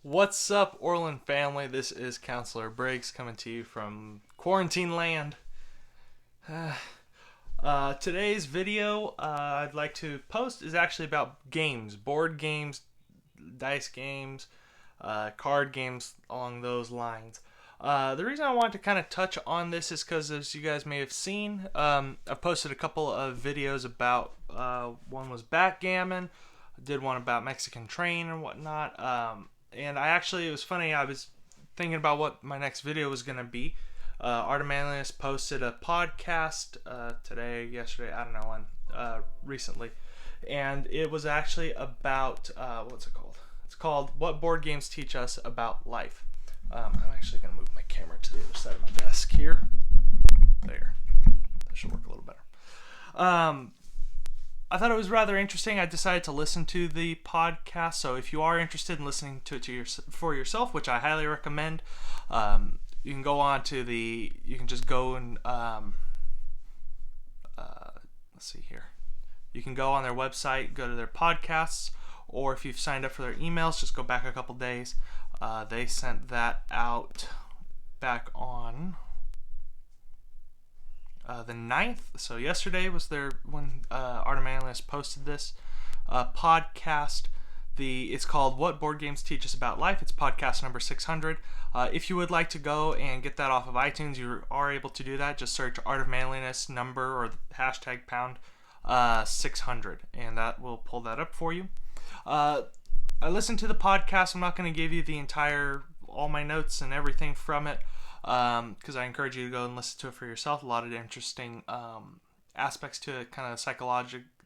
What's up, Orland family? This is Counselor Briggs coming to you from quarantine land. Today's video I'd like to post is actually about games, board games, dice games, card games along those lines. The reason I wanted to kind of touch on this is because, as you guys may have seen, I've posted a couple of videos about, one was backgammon, I did one about Mexican train and whatnot. And it was funny, I was thinking about what my next video was going to be. Art of Manliness posted a podcast today, yesterday, I don't know when, recently. And it was actually about, what's it called? It's called What Board Games Teach Us About Life. I'm actually going to move my camera to the other side of my desk here. There. That should work a little better. I thought it was rather interesting. I decided to listen to the podcast. So if you are interested in listening to it for yourself, which I highly recommend, you can go on to you can just go and, let's see here. You can go on their website, go to their podcasts, or if you've signed up for their emails, just go back a couple days. They sent that out back on the 9th, so yesterday was when Art of Manliness posted this podcast. It's called What Board Games Teach Us About Life. It's podcast number 600. If you would like to go and get that off of iTunes, you are able to do that. Just search Art of Manliness number or hashtag pound 600, and that will pull that up for you. I listened to the podcast. I'm not going to give you all my notes and everything from it, because I encourage you to go and listen to it for yourself. A lot of interesting aspects to it, kind of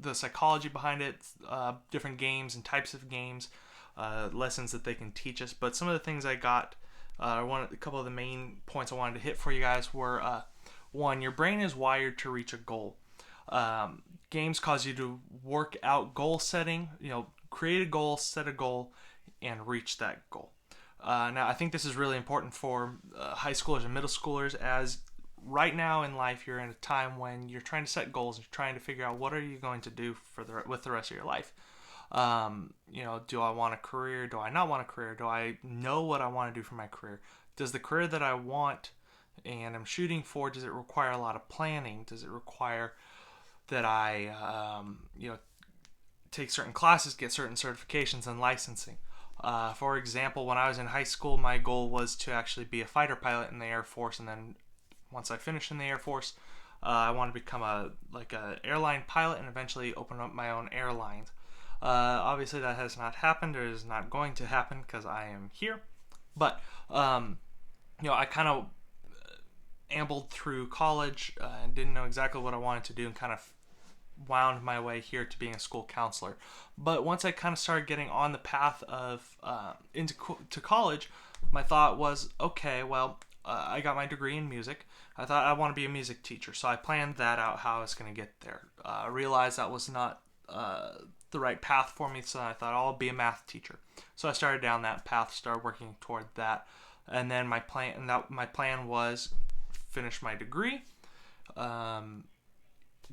the psychology behind it, different games and types of games, lessons that they can teach us. But some of the things I got, a couple of the main points I wanted to hit for you guys were, one, your brain is wired to reach a goal. Games cause you to work out goal setting, create a goal, set a goal, and reach that goal. Now, I think this is really important for high schoolers and middle schoolers, as right now in life you're in a time when you're trying to set goals and you're trying to figure out what are you going to do with the rest of your life. Do I want a career? Do I not want a career? Do I know what I want to do for my career? Does the career that I want and I'm shooting for, does it require a lot of planning? Does it require that I, take certain classes, get certain certifications and licensing? For example, when I was in high school, my goal was to actually be a fighter pilot in the Air Force, and then once I finished in the Air Force, I wanted to become a airline pilot and eventually open up my own airlines. Obviously, that has not happened, or is not going to happen because I am here. But I kind of ambled through college and didn't know exactly what I wanted to do, and kind of wound my way here to being a school counselor. But once I kind of started getting on the path of to college, my thought was, okay, well, I got my degree in music. I thought I want to be a music teacher, so I planned that out, how I was going to get there. I realized that was not the right path for me, so I thought I'll be a math teacher. So I started down that path, started working toward that, and then my plan was finish my degree,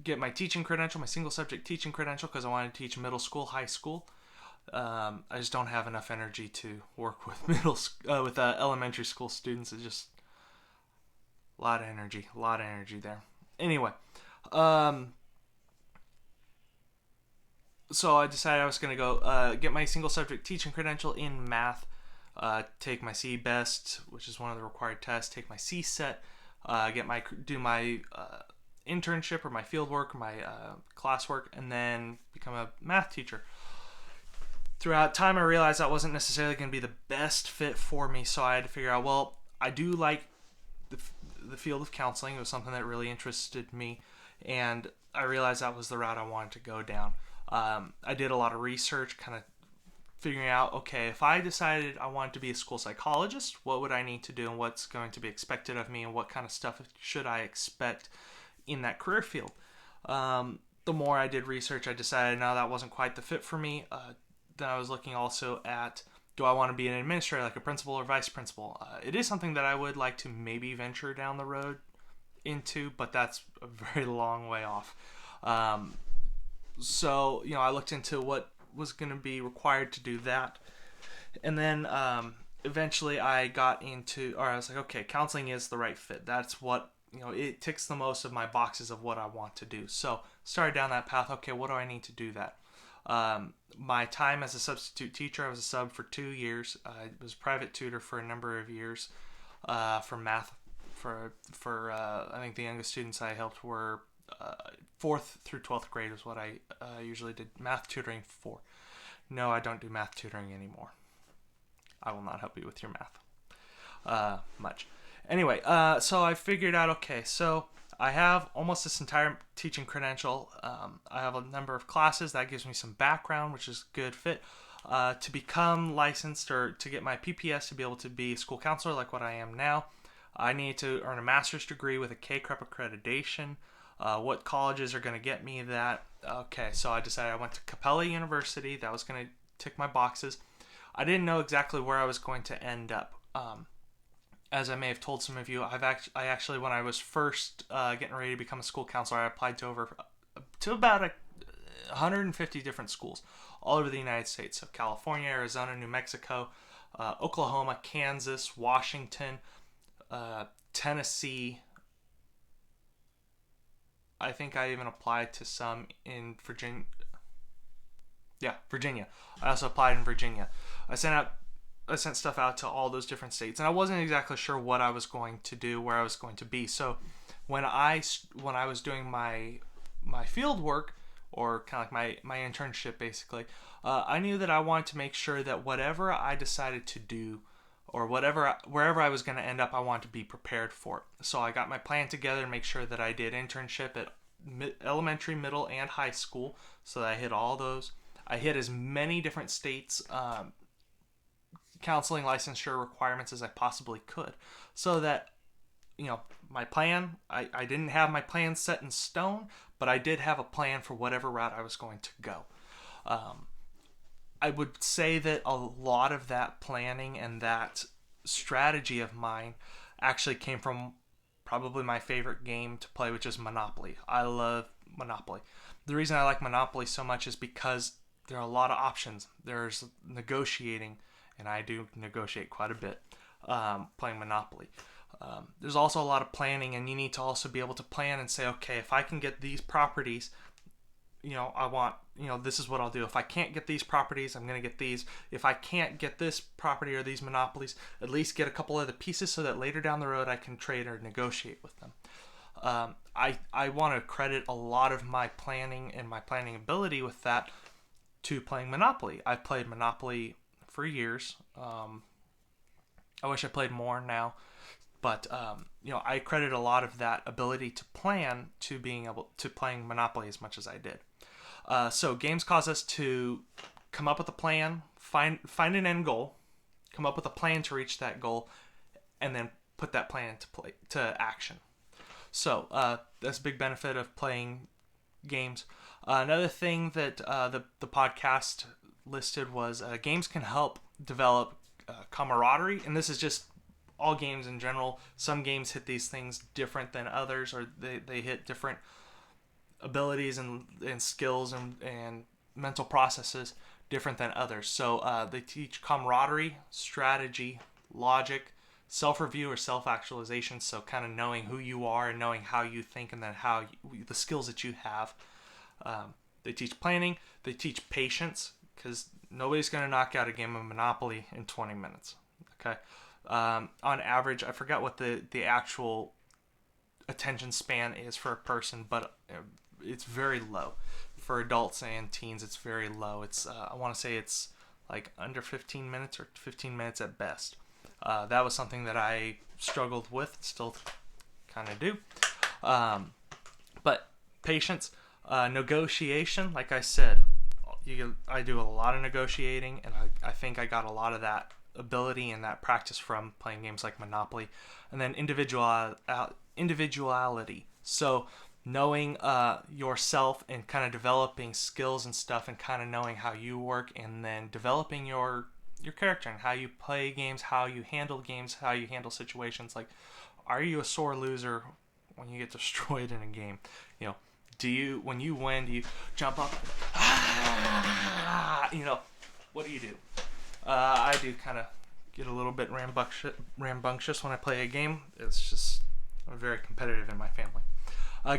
get my teaching credential, my single subject teaching credential, because I wanted to teach middle school, high school. I just don't have enough energy to work with elementary school students. It's just a lot of energy there. Anyway, so I decided I was going to go get my single subject teaching credential in math, take my CBEST, which is one of the required tests, take my CSET, do my internship or my field work or my classwork, and then become a math teacher. Throughout time, I realized that wasn't necessarily going to be the best fit for me, so I had to figure out, well, I do like the field of counseling. It was something that really interested me, and I realized that was the route I wanted to go down. I did a lot of research, kind of figuring out, okay, if I decided I wanted to be a school psychologist, what would I need to do, and what's going to be expected of me, and what kind of stuff should I expect in that career field. The more I did research, I decided, no, that wasn't quite the fit for me. Then I was looking also at, do I want to be an administrator, like a principal or vice principal? It is something that I would like to maybe venture down the road into, but that's a very long way off. So, I looked into what was going to be required to do that. And then eventually I got into, or I was like, okay, counseling is the right fit. That's what, it ticks the most of my boxes of what I want to do. So started down that path. Okay, what do I need to do that? My time as a substitute teacher, I was a sub for 2 years. I was a private tutor for a number of years for math. For I think the youngest students I helped were fourth through 12th grade is what I usually did math tutoring for. No, I don't do math tutoring anymore. I will not help you with your math much. Anyway, so I figured out, okay, so I have almost this entire teaching credential. I have a number of classes. That gives me some background, which is a good fit. To become licensed or to get my PPS to be able to be a school counselor like what I am now, I need to earn a master's degree with a K-CREP accreditation. What colleges are going to get me that? Okay, so I decided I went to Capella University. That was going to tick my boxes. I didn't know exactly where I was going to end up. As I may have told some of you, I actually when I was first getting ready to become a school counselor, I applied to about 150 different schools all over the United States. So California, Arizona, New Mexico, Oklahoma, Kansas, Washington, Tennessee. I think I even applied to some in Virginia. Yeah, Virginia. I also applied in Virginia. I sent stuff out to all those different states, and I wasn't exactly sure what I was going to do, where I was going to be. So when I was doing my field work, or kind of like my internship, basically, I knew that I wanted to make sure that whatever I decided to do, or wherever I was going to end up, I wanted to be prepared for it. So I got my plan together to make sure that I did internship at elementary, middle, and high school, so that I hit all those. I hit as many different states' counseling licensure requirements as I possibly could, so that my plan, I didn't have my plan set in stone, but I did have a plan for whatever route I was going to go. I would say that a lot of that planning and that strategy of mine actually came from probably my favorite game to play, which is Monopoly. I love Monopoly. The reason I like Monopoly so much is because there are a lot of options. There's negotiating, and I do negotiate quite a bit playing Monopoly. There's also a lot of planning, and you need to also be able to plan and say, okay, if I can get these properties, I want, this is what I'll do. If I can't get these properties, I'm going to get these. If I can't get this property or these monopolies, at least get a couple of the pieces so that later down the road I can trade or negotiate with them. I want to credit a lot of my planning and my planning ability with that to playing Monopoly. I've played Monopoly for years. I wish I played more now. But, I credit a lot of that ability to plan to being able to playing Monopoly as much as I did. So games cause us to come up with a plan, find an end goal, come up with a plan to reach that goal, and then put that plan to action. So that's a big benefit of playing games. Another thing that the podcast listed was games can help develop camaraderie, and this is just all games in general. Some games hit these things different than others, or they hit different abilities and skills and mental processes different than others. So they teach camaraderie, strategy, logic, self-review or self-actualization, so kind of knowing who you are and knowing how you think, and then the skills that you have. They teach planning, they teach patience, because nobody's going to knock out a game of Monopoly in 20 minutes. Okay. On average, I forgot what the actual attention span is for a person, but it's very low. For adults and teens, it's very low. It's I want to say it's like under 15 minutes or 15 minutes at best. That was something that I struggled with, still kind of do. But patience, negotiation, like I said, I do a lot of negotiating, and I think I got a lot of that ability and that practice from playing games like Monopoly. And then individuality, so knowing yourself and kind of developing skills and stuff, and kind of knowing how you work, and then developing your character and how you play games, how you handle games, how you handle situations. Like, are you a sore loser when you get destroyed in a game? When you win, do you jump up? What do you do? I do kind of get a little bit rambunctious when I play a game. It's just I'm very competitive in my family.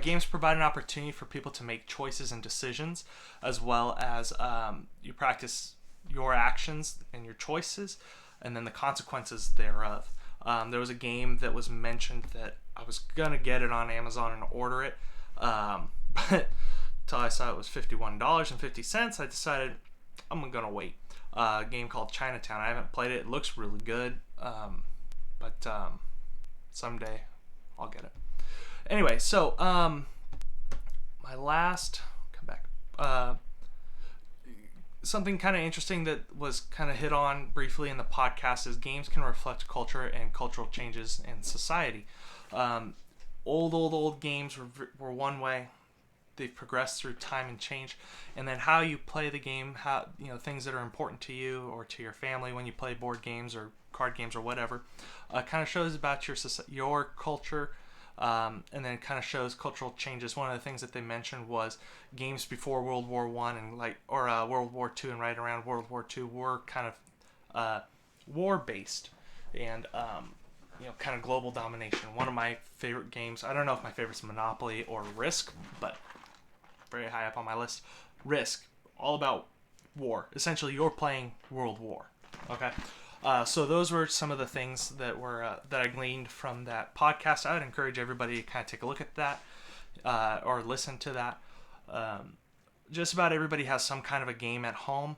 Games provide an opportunity for people to make choices and decisions, as well as you practice your actions and your choices, and then the consequences thereof. There was a game that was mentioned that I was gonna get it on Amazon and order it, but until I saw it was $51.50, I decided I'm gonna wait. A game called Chinatown. I haven't played it. It looks really good, but someday I'll get it. Anyway, so my last come back. Something kind of interesting that was kind of hit on briefly in the podcast is games can reflect culture and cultural changes in society. Old games were one way. They've progressed through time and change, and then how you play the game, how things that are important to you or to your family when you play board games or card games or whatever, kind of shows about your culture, and then kind of shows cultural changes. One of the things that they mentioned was games before World War One and World War Two and right around World War Two were kind of war based and kind of global domination. One of my favorite games, I don't know if my favorite's Monopoly or Risk, but very high up on my list. Risk, all about war. Essentially, you're playing World War. Okay, so those were some of the things that were that I gleaned from that podcast. I would encourage everybody to kind of take a look at that or listen to that. Just about everybody has some kind of a game at home.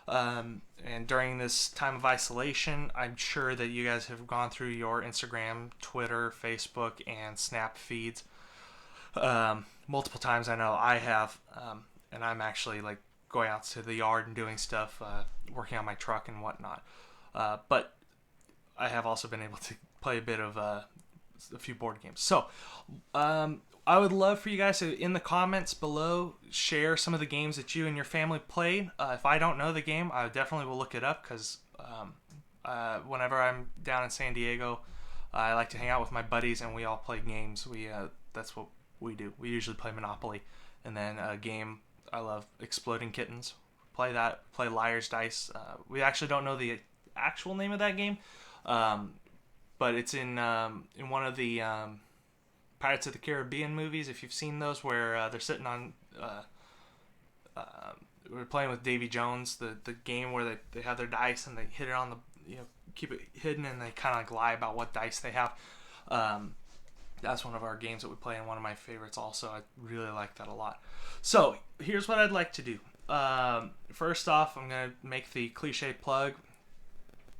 And during this time of isolation, I'm sure that you guys have gone through your Instagram, Twitter, Facebook, and Snap feeds multiple times. I know I have, and I'm actually like going out to the yard and doing stuff, working on my truck and whatnot. But I have also been able to play a bit of a few board games. So I would love for you guys to, in the comments below, share some of the games that you and your family played. If I don't know the game, I definitely will look it up because whenever I'm down in San Diego, I like to hang out with my buddies and we all play games. That's what we do. We usually play Monopoly, and then a game I love, Exploding Kittens. Play that. Play Liar's Dice. We actually don't know the actual name of that game, but it's in one of the Pirates of the Caribbean movies, if you've seen those, where they're sitting on we're playing with Davy Jones, the game where they have their dice and they hit it on the keep it hidden and they kind of like lie about what dice they have. That's one of our games that we play and one of my favorites also. I really like that a lot. So here's what I'd like to do. First off, I'm going to make the cliche plug.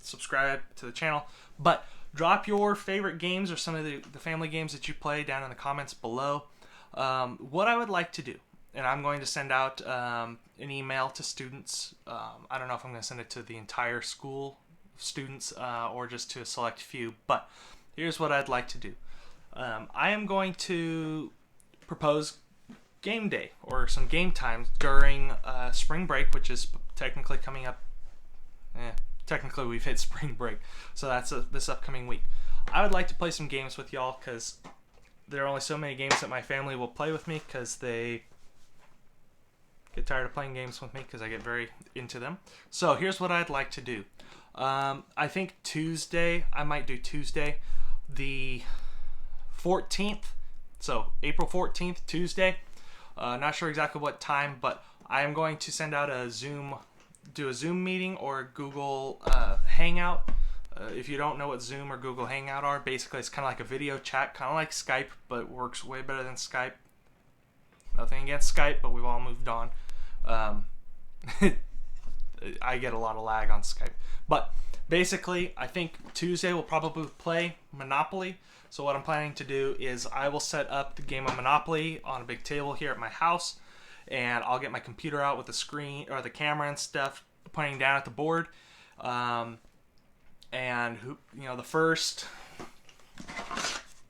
Subscribe to the channel, but drop your favorite games or some of the family games that you play down in the comments below. What I would like to do, and I'm going to send out an email to students. I don't know if I'm going to send it to the entire school students or just to a select few, but here's what I'd like to do. I am going to propose game day or some game times during spring break, which is technically coming up. Technically, we've hit spring break, so that's this upcoming week. I would like to play some games with y'all because there are only so many games that my family will play with me because they get tired of playing games with me because I get very into them. So here's what I'd like to do. I think Tuesday, I might do Tuesday, the 14th, so April 14th, Tuesday. Not sure exactly what time, but I am going to send out do a Zoom meeting or a Google Hangout. If you don't know what Zoom or Google Hangout are, basically it's kind of like a video chat, kind of like Skype, but works way better than Skype. Nothing against Skype, but we've all moved on. I get a lot of lag on Skype. But basically, I think Tuesday we'll probably play Monopoly. So what I'm planning to do is I will set up the game of Monopoly on a big table here at my house, and I'll get my computer out with the screen or the camera and stuff, pointing down at the board. And the first,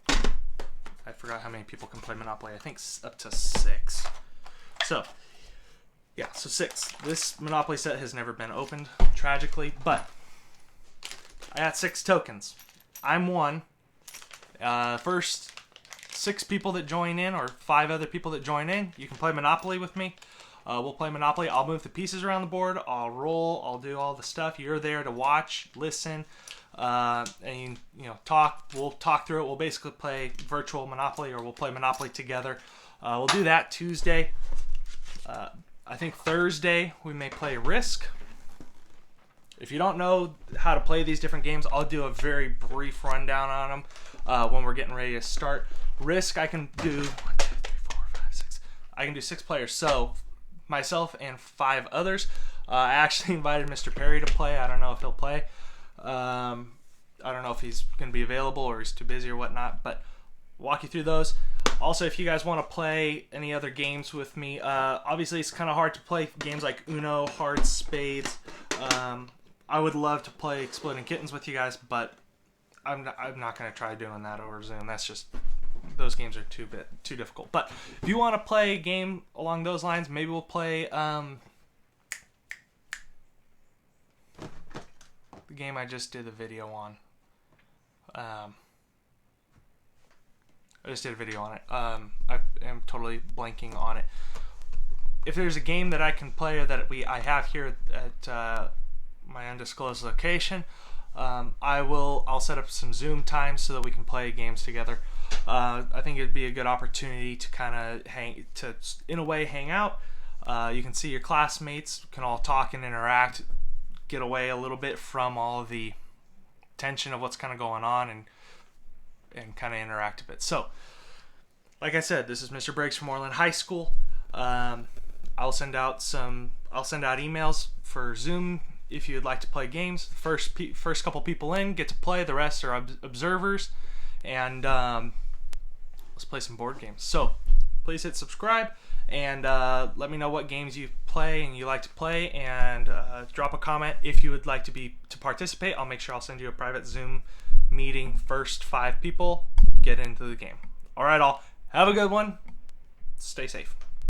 I forgot how many people can play Monopoly. I think up to 6. So yeah, so 6. This Monopoly set has never been opened, tragically, but I got 6 tokens. I'm one. First 6 people that join in, or 5 other people that join in, you can play Monopoly with me. We'll play Monopoly. I'll move the pieces around the board. I'll roll. I'll do all the stuff. You're there to watch, listen, and talk. We'll talk through it. We'll basically play virtual Monopoly, or we'll play Monopoly together. We'll do that Tuesday. I think Thursday we may play Risk. If you don't know how to play these different games, I'll do a very brief rundown on them when we're getting ready to start. Risk, I can do 1, 2, 3, 4, 5, 6. I can do 6 players. So myself and 5 others. I actually invited Mr. Perry to play. I don't know if he'll play. I don't know if he's going to be available or he's too busy or whatnot, but walk you through those. Also, if you guys want to play any other games with me, obviously it's kind of hard to play games like Uno, Hearts, Spades. I would love to play Exploding Kittens with you guys, but I'm not going to try doing that over Zoom. That's just, those games are too difficult. But if you want to play a game along those lines, maybe we'll play the game I just did a video on. I just did a video on it. I am totally blanking on it. If there's a game that I can play or that I have here at my undisclosed location, I'll set up some Zoom time so that we can play games together. I think it'd be a good opportunity to kind of in a way hang out. You can see your classmates, can all talk and interact, get away a little bit from all the tension of what's kind of going on, and kind of interact a bit. So, like I said, this is Mr. Briggs from Moreland High School. I'll send out emails for Zoom if you'd like to play games. First couple people in get to play. The rest are observers, and let's play some board games. So, please hit subscribe and let me know what games you play and you like to play, and drop a comment if you would like to participate. I'll make sure I'll send you a private Zoom meeting. First 5 people get into the game. All right, all. Have a good one. Stay safe.